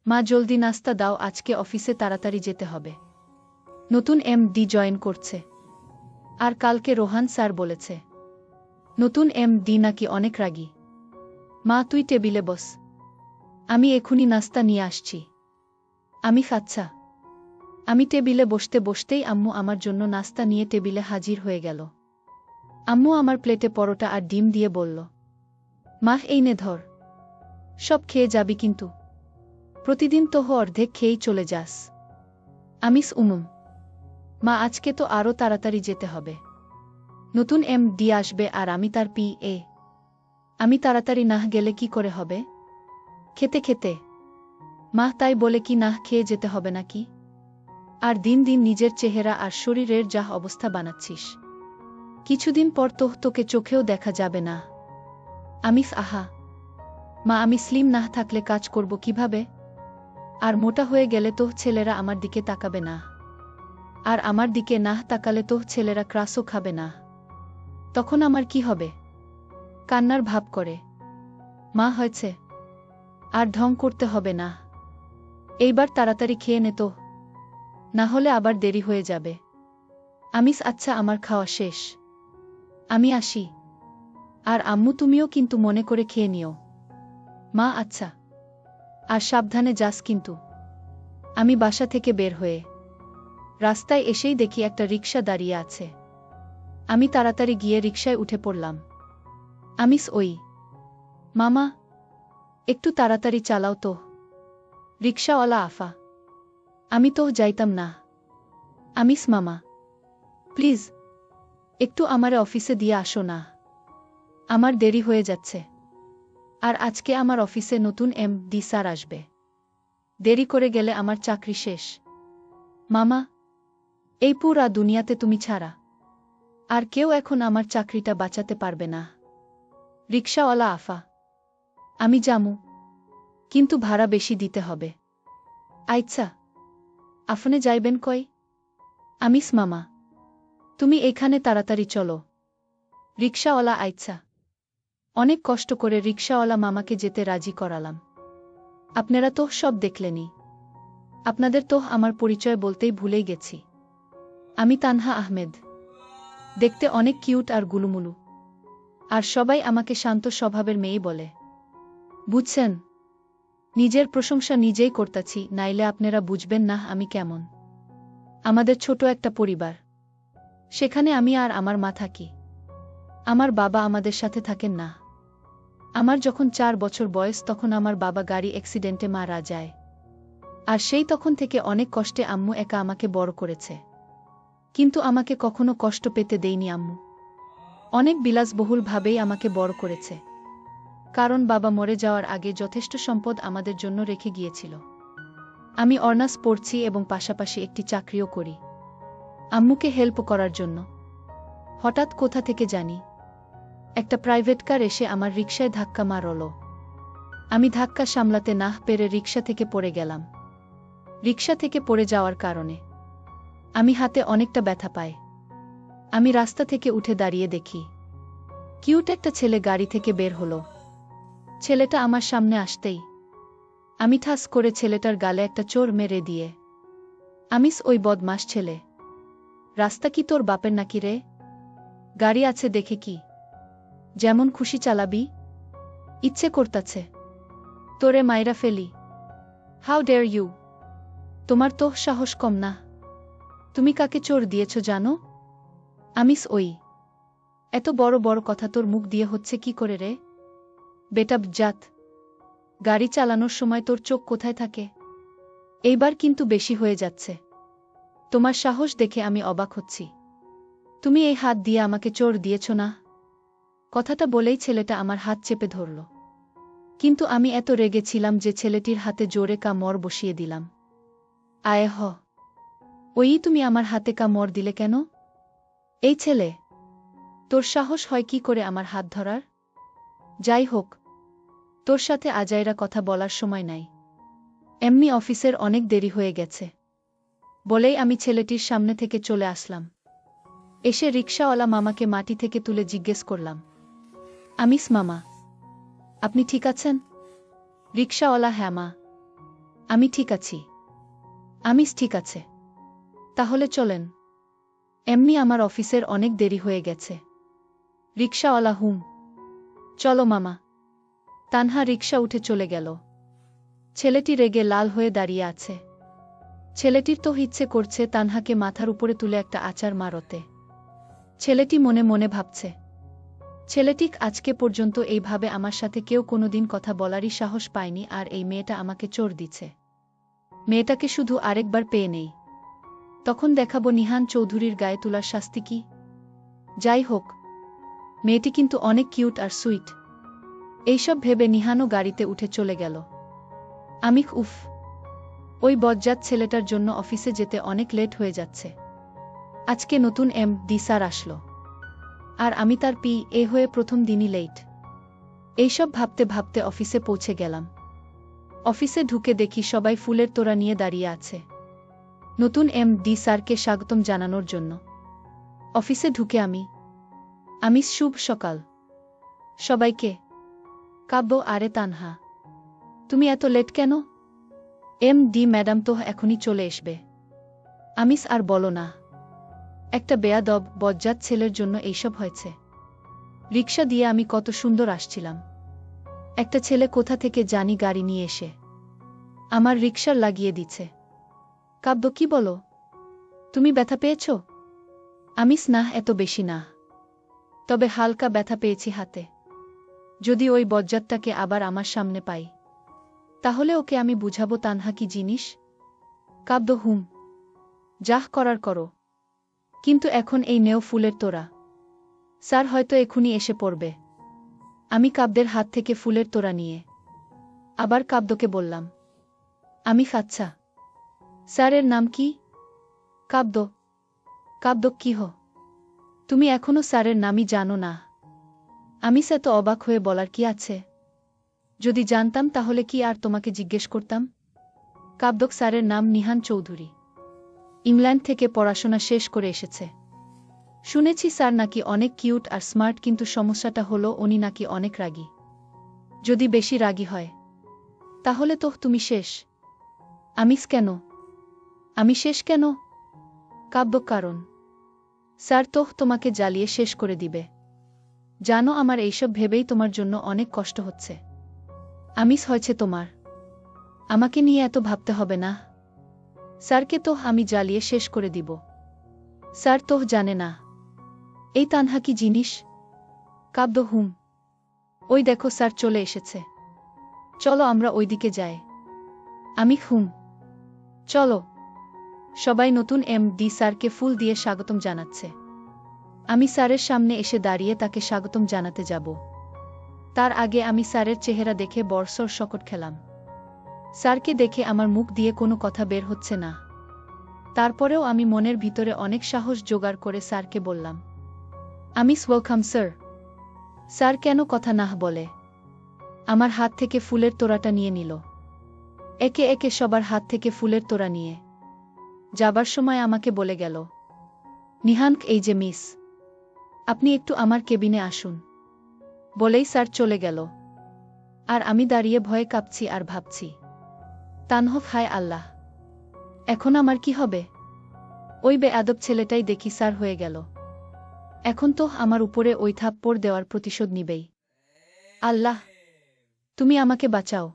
মা জলদি নাস্তা দাও, আজকে অফিসে তাড়াতাড়ি যেতে হবে। নতুন এমডি জয়েন করছে। আর কালকে রোহান স্যার বলেছে নতুন এমডি নাকি অনেক রাগী। মা তুই টেবিলে বস, আমি এখুনি নাস্তা নিয়ে আসছি। আচ্ছা। আমি টেবিলে বসতে বসতেই আম্মু আমার জন্য নাস্তা নিয়ে টেবিলে হাজির হয়ে গেল। আম্মু আমার প্লেটে পরোটা আর ডিম দিয়ে বলল, মা এই নে ধর, সব খেয়ে যাবি কিন্তু। প্রতিদিন তো অর্ধেক খেয়েই চলে যাস। মা আজকে তো আরও তাড়াতাড়ি যেতে হবে। নতুন এমডি আসবে আর আমি তার পিএ। আমি তাড়াতাড়ি না গেলে কি করে হবে? খেতে খেতে। মা তাই বলে কি না খেয়ে যেতে হবে নাকি? আর দিন দিন নিজের চেহারা আর শরীরের যা অবস্থা বানাচ্ছিস, কিছুদিন পর তোকে চোখেও দেখা যাবে না। আহা মা, আমি স্লিম না থাকলে কাজ করব কিভাবে? আর মোটা হয়ে গেলে তো ছেলেরা আমার দিকে তাকাবে না। আর আমার দিকে না তাকালে তো ছেলেরা ক্রাসও খাবে না। তখন আমার কি হবে? কান্নার ভাব করে। মা হয়েছে, আর ঢং করতে হবে না। এইবার তাড়াতাড়ি খেয়ে নে তো, না হলে আবার দেরি হয়ে যাবে। আচ্ছা, আমার খাওয়া শেষ, আমি আসি। আর আম্মু তুমিও কিন্তু মনে করে খেয়ে নিও। মা আচ্ছা, আর সাবধানে যাস কিন্তু। আমি বাসা থেকে বের হয়ে রাস্তায় এসেই দেখি একটা রিকশা দাঁড়িয়ে আছে। আমি তাড়াতাড়ি গিয়ে রিকশায় উঠে পড়লাম। ওই মামা, একটু তাড়াতাড়ি চালাও তো। রিকশাওয়ালা আফা, আমি তো যাইতাম না। মামা প্লিজ, একটু আমারে অফিসে দিয়ে আসো না, আমার দেরি হয়ে যাচ্ছে। আর আজকে আমার অফিসে নতুন এমডি স্যার আসবে, দেরি করে গেলে আমার চাকরি শেষ। মামা, এই পুরা দুনিয়াতে তুমি ছাড়া আর কেউ এখন আমার চাকরিটা বাঁচাতে পারবে না। রিকশাওয়ালা আফা, আমি যামু, কিন্তু ভাড়া বেশি দিতে হবে। আচ্ছা, আপনি যাইবেন কই? মামা, তুমি এখানে তাড়াতাড়ি চলো। রিকশাওয়ালা আচ্ছা। অনেক কষ্ট করে রিকশাওয়ালা মামাকে যেতে রাজি করালাম। আপনারা তো সব দেখলেনই। আপনাদের তো আমার পরিচয় বলতেই ভুলেই গেছি। আমি তানহা আহমেদ, দেখতে অনেক কিউট আর গুলুমুলু। আর সবাই আমাকে শান্ত স্বভাবের মেয়ে বলে। বুঝছেন, নিজের প্রশংসা নিজেই করতাছি, নাইলে আপনারা বুঝবেন না আমি কেমন। আমাদের ছোট একটা পরিবার, সেখানে আমি আর আমার মা থাকি। আমার বাবা আমাদের সাথে থাকেন না। আমার যখন 4 বছর বয়স তখন আমার বাবা গাড়ি অ্যাক্সিডেন্টে মারা যায়। আর সেই তখন থেকে অনেক কষ্টে আম্মু একা আমাকে বড় করেছে। কিন্তু আমাকে কখনো কষ্ট পেতে দেয়নি আম্মু। অনেক বিলাসবহুলভাবেই আমাকে বড় করেছে। কারণ বাবা মরে যাওয়ার আগে যথেষ্ট সম্পদ আমাদের জন্য রেখে গিয়েছিল। আমি অনার্স পড়ছি এবং পাশাপাশি একটি চাকরিও করি, আম্মুকে হেল্প করার জন্য। হঠাৎ কোথা থেকে জানি একটা প্রাইভেট কার এসে আমার রিকশায় ধাক্কা মারল। আমি ধাক্কা সামলাতে না পেরে রিকশা থেকে পড়ে গেলাম। রিকশা থেকে পড়ে যাওয়ার কারণে আমি হাতে অনেকটা ব্যথা পাই। আমি রাস্তা থেকে উঠে দাঁড়িয়ে দেখি কিউট একটা ছেলে গাড়ি থেকে বের হলো। ছেলেটা আমার সামনে আসতেই আমি ঠাস করে ছেলেটার গালে একটা চোর মেরে দিয়ে, ওই বদমাস ছেলে, রাস্তা কি তোর বাপের নাকি রে? গাড়ি আছে দেখে কি যেমন খুশি চালাবি? ইচ্ছে করতাছে তোরে মাইরা ফেলি। How dare you! তোমার তো সাহস কম না। তুমি কাকে চোর দিয়েছ জানো? ওই। এত বড় বড় কথা তোর মুখ দিয়ে হচ্ছে কি করে রে? বেটা জাত, গাড়ি চালানোর সময় তোর চোখ কোথায় থাকে? এইবার কিন্তু বেশি হয়ে যাচ্ছে। তোমার সাহস দেখে আমি অবাক হচ্ছি। তুমি এই হাত দিয়ে আমাকে চোর দিয়েছ না? কথাটা বলেই ছেলেটা আমার হাত চেপে ধরল। কিন্তু আমি এত রেগেছিলাম যে ছেলেটির হাতে জোরে কামড় বসিয়ে দিলাম। আয় হ! ওই তুমি আমার হাতে কামড় দিলে কেন? এই ছেলে, তোর সাহস হয় কি করে আমার হাত ধরার? যাই হোক, তোর সাথে আজাইরা কথা বলার সময় নাই। এমনি অফিসের অনেক দেরি হয়ে গেছে বলেই আমি ছেলেটির সামনে থেকে চলে আসলাম। এসে রিকশাওয়ালা মামাকে মাটি থেকে তুলে জিজ্ঞেস করলাম, মামা, আপনি ঠিক আছেন? রিকশাওয়ালা, হ্যাঁ মা, আমি ঠিক আছি। আমিস ঠিক আছে। তাহলে চলেন। এমনি আমার অফিসের অনেক দেরি হয়ে গেছে। রিকশাওয়ালা হুম। চলো মামা। তানহা রিকশা উঠে চলে গেল। ছেলেটি রেগে লাল হয়ে দাঁড়িয়ে আছে। ছেলেটির তো ইচ্ছে করছে তানহাকে মাথার উপরে তুলে একটা আচার মারতে। ছেলেটি মনে মনে ভাবছে, ছেলেটিক আজকে পর্যন্ত এইভাবে আমার সাথে কেউ কোনোদিন কথা বলারই সাহস পায়নি, আর এই মেয়েটা আমাকে চোর দিচ্ছে। মেয়েটাকে শুধু আরেকবার পেয়ে নেই, তখন দেখাবো নিহান চৌধুরীর গায়ে তোলার শাস্তি কি। যাই হোক, মেয়েটি কিন্তু অনেক কিউট আর সুইট। এইসব ভেবে নিহানও গাড়িতে উঠে চলে গেল। আমি উফ, ওই বজ্জাত ছেলেটার জন্য অফিসে যেতে অনেক লেট হয়ে যাচ্ছে। আজকে নতুন এম.ডি. স্যার আসলো, আর আমি তার পি.এ হয়ে প্রথম দিনই লেট। এইসব ভাবতে ভাবতে অফিসে পৌঁছে গেলাম। অফিসে ঢুকে দেখি সবাই ফুলের তোড়া নিয়ে দাঁড়িয়ে আছে, নতুন এম.ডি. স্যারকে স্বাগতম জানানোর জন্য। অফিসে ঢুকে আমি শুভ সকাল সবাইকে। কাব্য, আরে তানহা, তুমি এত লেট কেন? এম.ডি. ম্যাডাম তো এখনই চলে আসবে। আমিস আর বলো না, একটা বেয়াদব বজ্জাত ছেলের জন্য এইসব হয়েছে। রিকশা দিয়ে আমি কত সুন্দর আসছিলাম, একটা ছেলে কোথা থেকে জানি গাড়ি নিয়ে এসে আমার রিকশার লাগিয়ে দিচ্ছে। কাব্য, কি বলো? তুমি ব্যথা পেয়েছ? আমিস, না, এত বেশি না, তবে হালকা ব্যথা পেয়েছি হাতে। যদি ওই বজ্জাতটাকে আবার আমার সামনে পাই, তাহলে ওকে আমি বুঝাবো তানহা কি জিনিস। কাব্য, হুম, যাহ করার করো, কিন্তু এখন এই নেও ফুলের তোড়া। স্যার হয়তো এখুনি এসে পড়বে। আমি কাব্যের হাত থেকে ফুলের তোড়া নিয়ে আবার কাব্যকে বললাম, আমি আচ্ছা। স্যারের নাম কি? কাব্য। কাব্য, কি হো, তুমি এখনো স্যারের নামই জানো না? আমি এত অবাক হয়ে বলার কি আছে? যদি জানতাম তাহলে কি আর তোমাকে জিজ্ঞেস করতাম? কাব্য, স্যারের নাম নিহান চৌধুরী। ইংল্যান্ড থেকে পড়াশোনা শেষ করে এসেছে। শুনেছি স্যার নাকি অনেক কিউট আর স্মার্ট, কিন্তু সমস্যাটা হলো উনি নাকি অনেক রাগী। যদি বেশি রাগী হয়, তাহলে তো তুমি শেষ। আমিস, কেন? আমি শেষ কেন? কাব্য, কারণ স্যার তো তোমাকে জ্বালিয়ে শেষ করে দিবে। জানো, আমার এইসব ভেবেই তোমার জন্য অনেক কষ্ট হচ্ছে। আমিস, হয়েছে তোমার, আমাকে নিয়ে এত ভাবতে হবে না। স্যারকে তো আমি জ্বালিয়ে শেষ করে দিব। স্যার তো জানে না এই তানহা কি জিনিস। কাব্য, হুম, ওই দেখো স্যার চলে এসেছে, চলো আমরা ওইদিকে যাই। আমি, হুম, চলো। সবাই নতুন এম.ডি. স্যারকে ফুল দিয়ে স্বাগতম জানাচ্ছে। আমি স্যারের সামনে এসে দাঁড়িয়ে তাকে স্বাগতম জানাতে যাব। তার আগে আমি স্যারের চেহারা দেখে বর্ষর শকট খেলাম। স্যারকে দেখে আমার মুখ দিয়ে কোনো কথা বের হচ্ছে না। তারপরেও আমি মনের ভিতরে অনেক সাহস জোগাড় করে স্যারকে বললাম, আমিস, ওয়েলকাম স্যার। স্যার কেন কথা না বলে আমার হাত থেকে ফুলের তোড়াটা নিয়ে নিল। একে একে সবার হাত থেকে ফুলের তোড়া নিয়ে যাবার সময় আমাকে বলে গেল, নিহান, এই যে মিস, আপনি একটু আমার কেবিনে আসুন। বলেই স্যার চলে গেল। আর আমি দাঁড়িয়ে ভয়ে কাঁপছি আর ভাবছি, তানহা, হায় আল্লাহ, এখন আমার কি হবে? ওই বেয়াদব ছেলেটাই দেখি স্যার হয়ে গেল। এখন তো আমার উপরে ওই থাপ্পড় দেওয়ার প্রতিশোধ নিবেই। আল্লাহ, তুমি আমাকে বাঁচাও।